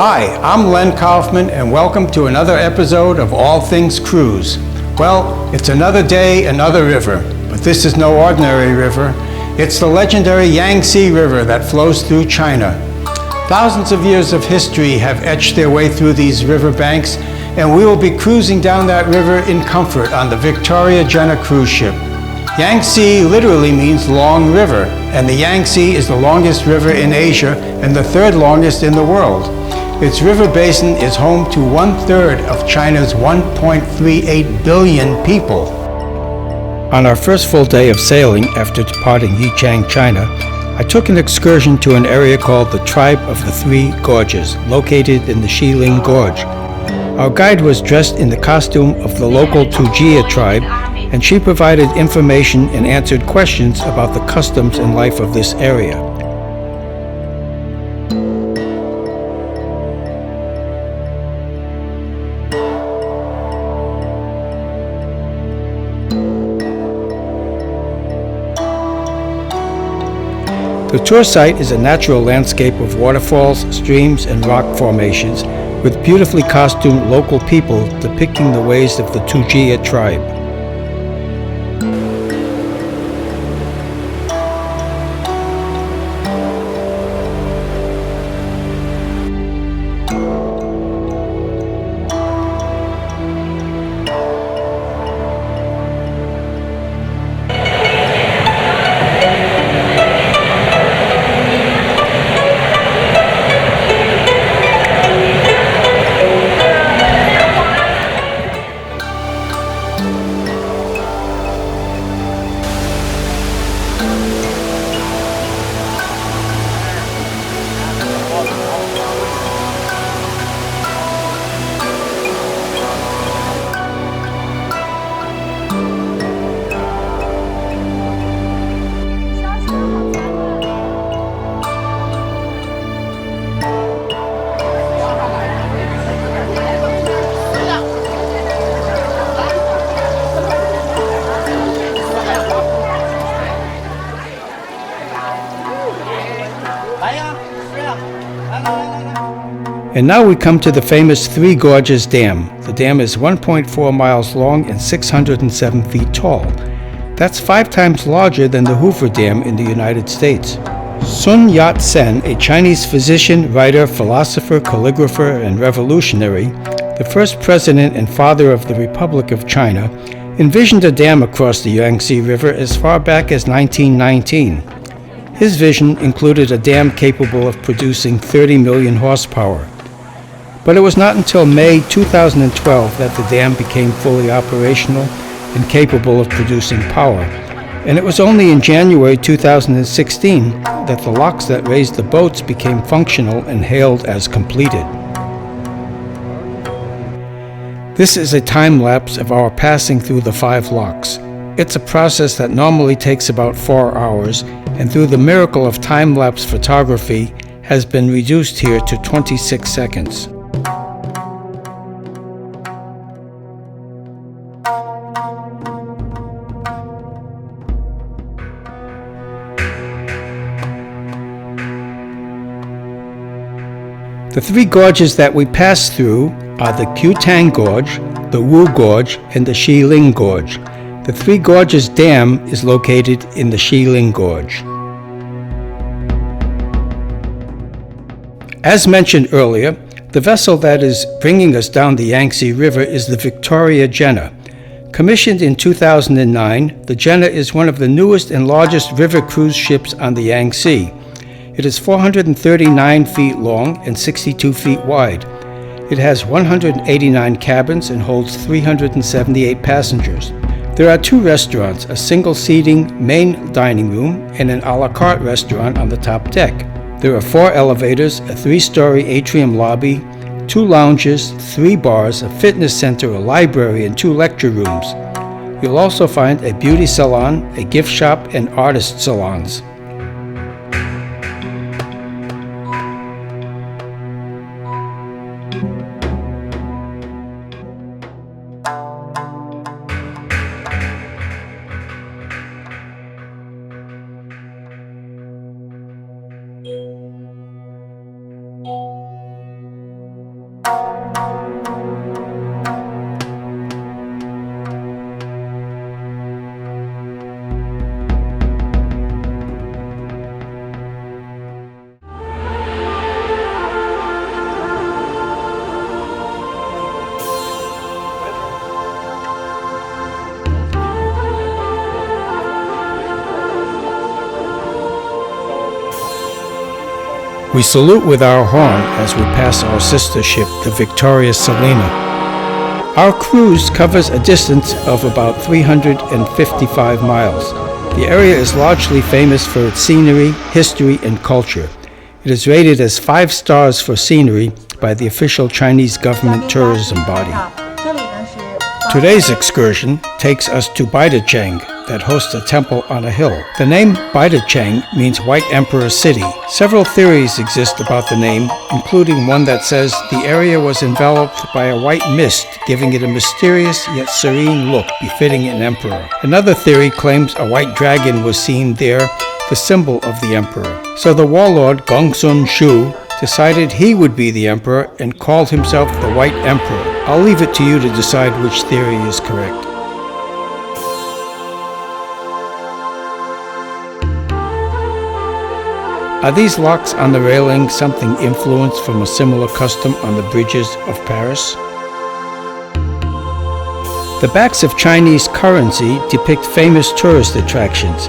Hi, I'm Len Kaufman, and welcome to another episode of All Things Cruise. Well, it's another day, another river, but this is no ordinary river. It's the legendary Yangtze River that flows through China. Thousands of years of history have etched their way through these riverbanks, and we will be cruising down that river in comfort on the Jenna cruise ship. Yangtze literally means long river, and the Yangtze is the longest river in Asia and the third longest in the world. Its river basin is home to 1/3 of China's 1.38 billion people. On our first full day of sailing after departing Yichang, China, I took an excursion to an area called the Tribe of the Three Gorges, located in the Jialing Gorge. Our guide was dressed in the costume of the local Tujia tribe, and she provided information and answered questions about the customs and life of this area. The tour site is a natural landscape of waterfalls, streams, and rock formations, with beautifully costumed local people depicting the ways of the Tujia tribe. And now we come to the famous Three Gorges Dam. The dam is 1.4 miles long and 607 feet tall. That's 5 times larger than the Hoover Dam in the United States. Sun Yat-sen, a Chinese physician, writer, philosopher, calligrapher, and revolutionary, the first president and father of the Republic of China, envisioned a dam across the Yangtze River as far back as 1919. His vision included a dam capable of producing 30 million horsepower. But it was not until May 2012 that the dam became fully operational and capable of producing power. And it was only in January 2016 that the locks that raised the boats became functional and hailed as completed. This is a time lapse of our passing through the 5 locks. It's a process that normally takes about 4 hours, and through the miracle of time-lapse photography, has been reduced here to 26 seconds. The 3 gorges that we passed through are the Qutang Gorge, the Wu Gorge, and the Jialing Gorge. The Three Gorges Dam is located in the Jialing Gorge. As mentioned earlier, the vessel that is bringing us down the Yangtze River is the Jenna. Commissioned in 2009, the Jenna is one of the newest and largest river cruise ships on the Yangtze. It is 439 feet long and 62 feet wide. It has 189 cabins and holds 378 passengers. There are 2 restaurants, a single-seating main dining room and an a la carte restaurant on the top deck. There are 4 elevators, a 3-story atrium lobby, 2 lounges, 3 bars, a fitness center, a library, and 2 lecture rooms. You'll also find a beauty salon, a gift shop, and artist salons. We salute with our horn as we pass our sister ship, the Victoria Selina. Our cruise covers a distance of about 355 miles. The area is largely famous for its scenery, history, and culture. It is rated as 5 stars for scenery by the official Chinese government tourism body. Today's excursion takes us to Baidicheng, that hosts a temple on a hill. The name Baidicheng means White Emperor City. Several theories exist about the name, including one that says the area was enveloped by a white mist, giving it a mysterious yet serene look befitting an emperor. Another theory claims a white dragon was seen there, the symbol of the emperor. So the warlord Gongsun Shu decided he would be the emperor and called himself the White Emperor. I'll leave it to you to decide which theory is correct. Are these locks on the railing something influenced from a similar custom on the bridges of Paris? The backs of Chinese currency depict famous tourist attractions.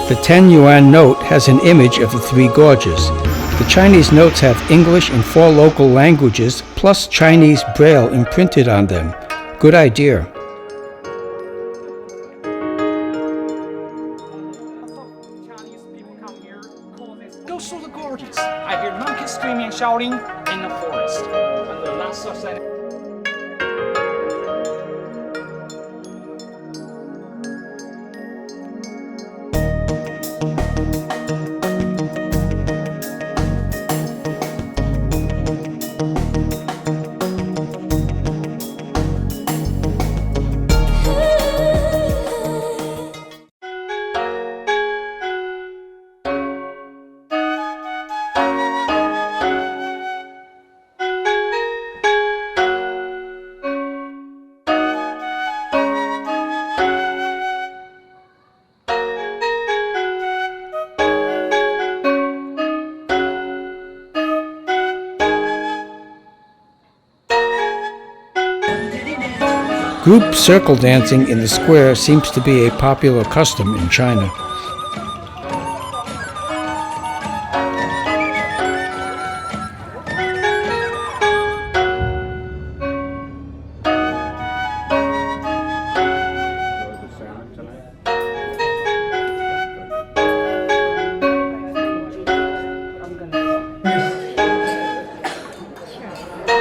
The 10 yuan note has an image of the Three Gorges. The Chinese notes have English and 4 local languages, plus Chinese Braille imprinted on them. Good idea. Go through the gorges. I hear monkeys screaming and shouting in the forest. And the last of Group circle dancing in the square seems to be a popular custom in China.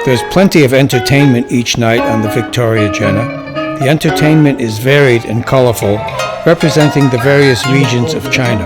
There's plenty of entertainment each night on the Victoria, Jenna. The entertainment is varied and colorful, representing the various regions of China.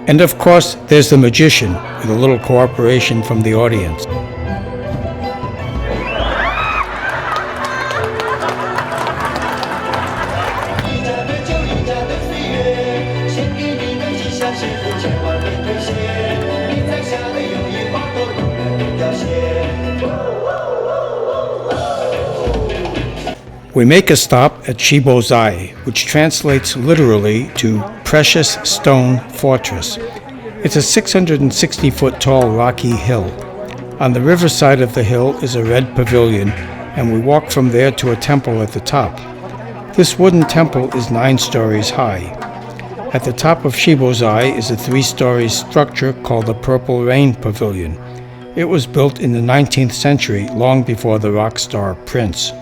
And of course, there's the magician, with a little cooperation from the audience. We make a stop at Shibozai, which translates literally to Precious Stone Fortress. It's a 660-foot tall rocky hill. On the riverside of the hill is a red pavilion, and we walk from there to a temple at the top. This wooden temple is 9 stories high. At the top of Shibozai is a 3-story structure called the Purple Rain Pavilion. It was built in the 19th century, long before the rock star Prince.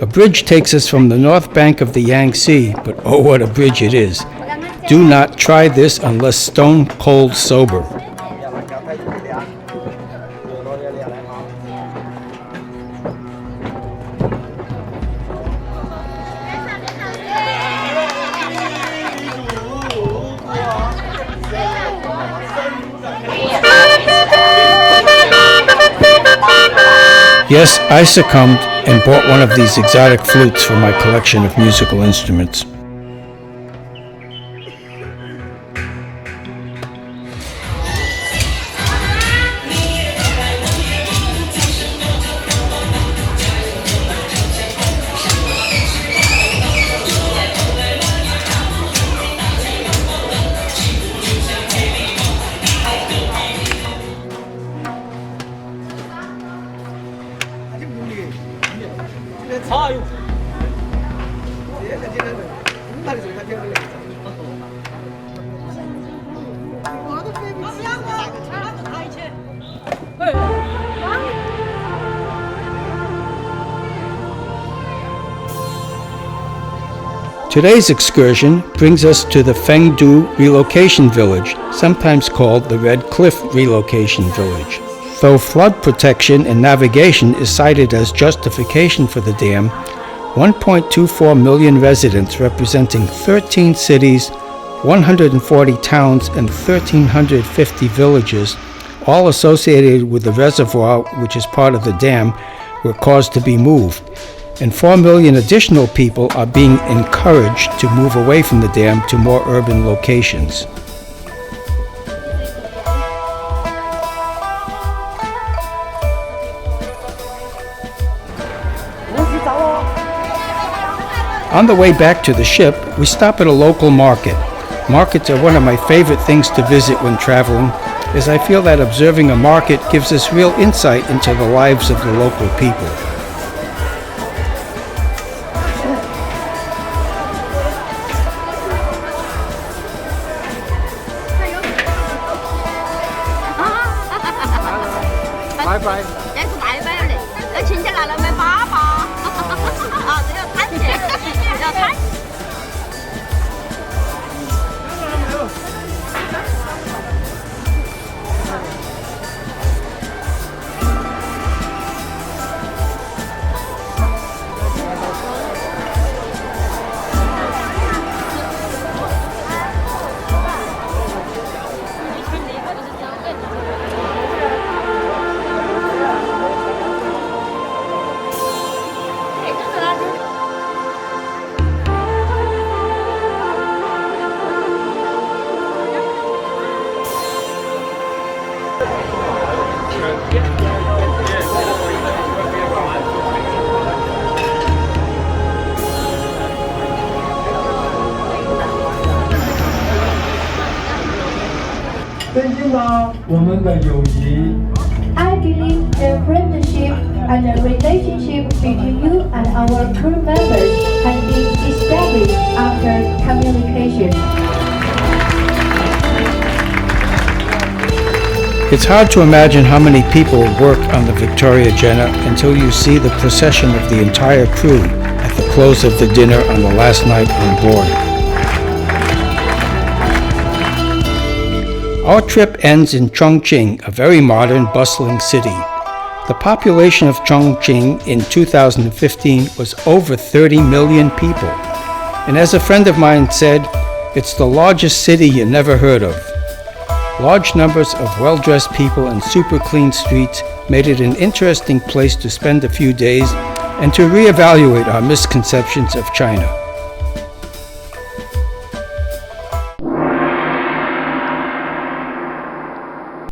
A bridge takes us from the north bank of the Yangtze, but oh, what a bridge it is. Do not try this unless stone cold sober. Yes, I succumbed and bought one of these exotic flutes for my collection of musical instruments. Today's excursion brings us to the Fengdu Relocation Village, sometimes called the Red Cliff Relocation Village. Though flood protection and navigation is cited as justification for the dam, 1.24 million residents representing 13 cities, 140 towns, and 1,350 villages, all associated with the reservoir which is part of the dam, were caused to be moved. And 4 million additional people are being encouraged to move away from the dam to more urban locations. On the way back to the ship, we stop at a local market. Markets are one of my favorite things to visit when traveling, as I feel that observing a market gives us real insight into the lives of the local people. I believe the friendship and the relationship between you and our crew members has been established after communication. It's hard to imagine how many people work on the Victoria Jenna until you see the procession of the entire crew at the close of the dinner on the last night on board. Our trip ends in Chongqing, a very modern, bustling city. The population of Chongqing in 2015 was over 30 million people. And as a friend of mine said, it's the largest city you never heard of. Large numbers of well-dressed people and super clean streets made it an interesting place to spend a few days and to reevaluate our misconceptions of China.